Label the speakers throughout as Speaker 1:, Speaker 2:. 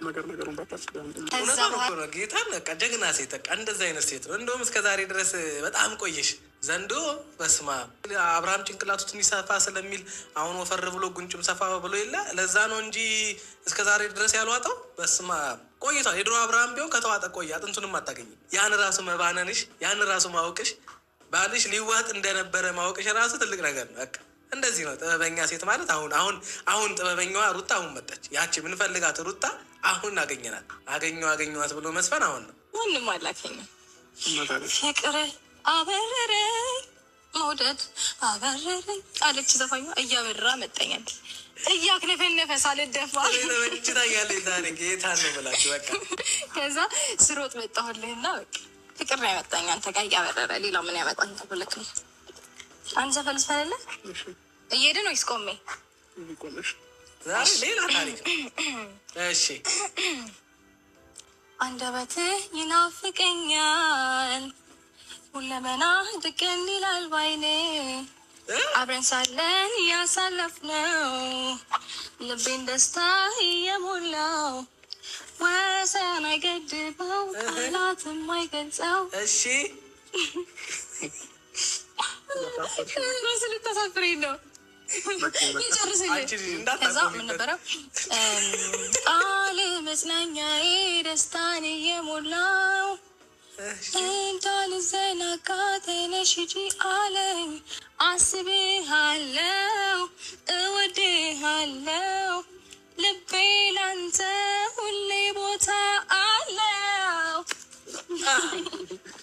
Speaker 1: ነገሩን ባታስበው ነው። ጌታን በቃ ጀግና ሴት በቃ እንደዛ አይነት ሴት ነው። እንደውም እስከ ዛሬ ድረስ በጣም ቆየሽ። ዘንዶ በስማ አብርሃም ጭንቅላቱ ትንሽ ሰፋ ስለሚል አሁን ወፈር ብሎ ጉንጭም ሰፋ ብሎ የለ ለዛ ነው እንጂ እስከ ዛሬ ድረስ ያልዋጠው በስማ ቆይቷል። የድሮ አብርሃም ቢሆን ከተዋጠ ቆየ፣ አጥንቱንም አታገኝም። ያን ራሱ መባነንሽ፣ ያን ራሱ ማወቅሽ፣ ባልሽ ሊዋጥ እንደነበረ ማወቅሽ ራሱ ትልቅ ነገር ነው። በቃ እንደዚህ ነው ጥበበኛ ሴት ማለት። አሁን ጥበበኛዋ ሩታ አሁን መጣች። ያቺ ምንፈልጋት ሩታ አሁን አገኘናት። አገኘዋት ብሎ መስፈን አሁን ነው።
Speaker 2: ምንም አላገኘም። ፍቅር አበረረኝ መውደድ አበረረኝ አለች ዘፋኟ። እያበራ መጠኛል እያክነፈነፈ ሳልደፋ
Speaker 1: ችታ ያለ ዛሬ ጌታ ነው ብላችሁ በቃ
Speaker 2: ከዛ ስሮጥ መጣሁልህና በቃ ፍቅር ነው ያመጣኝ አንተ ጋር እያበረረ ሌላ ምን ያመጣኝ ብለክ ነው። አንተ ፈልስፈለ እየሄድን ወይስ ቆሜ?
Speaker 1: ዛሬ ሌላ ታሪክ ነው። እሺ
Speaker 2: አንደበትህ ይናፍቀኛል ሁለመና ድቅን ይላል ባይኔ አብረን ሳለን እያሳለፍነው ልቤን ደስታ እየሞላው ወሰን አይገድበው ቃላትም አይገልጸው።
Speaker 1: እሺ
Speaker 2: ሮስ ልታሳፍረኝ ነው። ይጨርስልኝ። ከዛ ምን ነበረ ቃል መጽናኛዬ ደስታን እየሞላው እንዳልዘናጋ ተነሽ ሂጂ አለኝ። አስብሃለው እወድሃለው ልቤ ላንተ ሁሌ ቦታ አለው።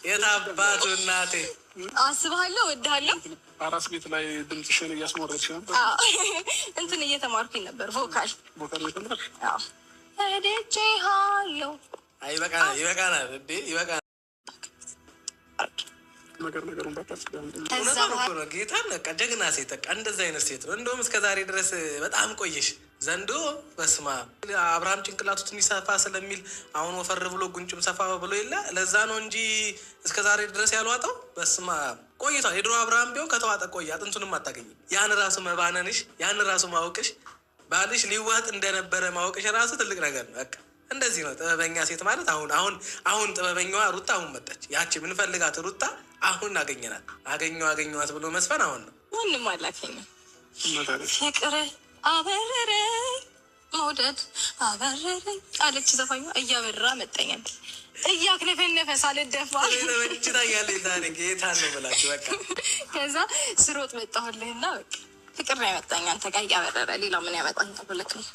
Speaker 1: የታባቱ እናቴ
Speaker 2: አስብሃለሁ እወድሃለሁ።
Speaker 1: አራስ ቤት ላይ ድምፅሽን እያስሞረች ነበር።
Speaker 2: እንትን እየተማርኩኝ ነበር ቮካል እደጄሃለሁ።
Speaker 1: ይበቃናል እንዴ ይበቃናል። ነገሩን ባታስበው ነው። ጌታን በቃ ጀግና ሴት በቃ እንደዛ አይነት ሴት ነው። እንደውም እስከ ዛሬ ድረስ በጣም ቆየሽ። ዘንዶ በስማ አብርሃም ጭንቅላቱ ትንሽ ሰፋ ስለሚል አሁን ወፈር ብሎ ጉንጭም ሰፋ ብሎ የለ ለዛ ነው እንጂ እስከ ዛሬ ድረስ ያልዋጠው በስማ ቆይቷል። የድሮ አብርሃም ቢሆን ከተዋጠ ቆየ፣ አጥንቱንም አታገኝም። ያን ራሱ መባነንሽ፣ ያን ራሱ ማወቅሽ፣ ባልሽ ሊዋጥ እንደነበረ ማወቅሽ ራሱ ትልቅ ነገር ነው። በቃ እንደዚህ ነው ጥበበኛ ሴት ማለት። አሁን ጥበበኛዋ ሩታ አሁን መጣች። ያቺ ምንፈልጋት ሩታ አሁን አገኘናት። አገኘዋት ብሎ መስፈን አሁን ነው።
Speaker 2: ምንም አላገኘም። ፍቅር አበረረኝ መውደድ አበረረኝ አለች ዘፋኟ። እያበራ መጠኛል እያክነፈነፈ ሳልደፋ
Speaker 1: ችታ ያለ ዛሬ ጌታ ነው ብላችሁ በቃ
Speaker 2: ከዛ ስሮጥ መጣሁልህና በቃ ፍቅር ነው ያመጣኝ አንተ ጋር እያበረረ ሌላ ምን ያመጣኝ ብለክ ነው።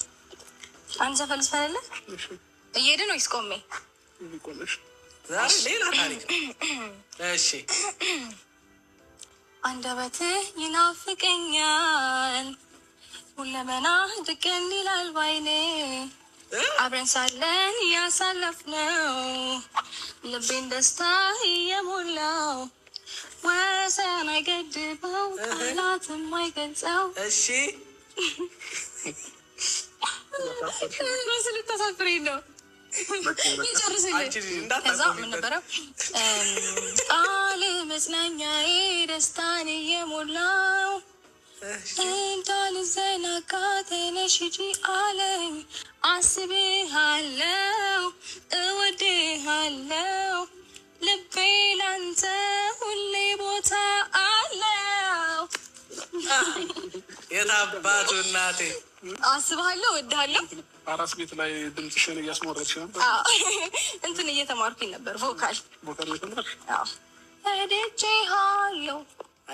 Speaker 2: አንተ ፈልስፈለ እየሄድን ወይስ ቆሜ?
Speaker 1: ዛሬ ሌላ ታሪክ ነው። እሺ
Speaker 2: አንደበትህ ይናፍቀኛል ሁለመና ድቅን ይላል ባይኔ አብረን ሳለን እያሳለፍነው ልቤን ደስታ እየሞላው ወሰን አይገድበው ቃላትም አይገልጸው።
Speaker 1: እሺ
Speaker 2: ሮስ ልታሳፍረኝ ነው። ይጨርስልኝ። ከዛ ምን ነበረ ቃል መጽናኛዬ ደስታን እየሞላው እንዳልዘናጋ ተነሽ ሂጂ አለኝ። አስብሃለው እወድሃለው ልቤ ላንተ ሁሌ ቦታ አለው።
Speaker 1: የታባቱ እናቴ
Speaker 2: አስብሃለሁ እወድሃለሁ።
Speaker 1: አራስ ቤት ላይ ድምፅሽን እያስሞረች ነበር።
Speaker 2: እንትን እየተማርኩኝ ነበር ቮካል እደጄሃለሁ።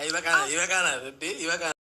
Speaker 1: ይበቃናል እንዴ ይበቃናል።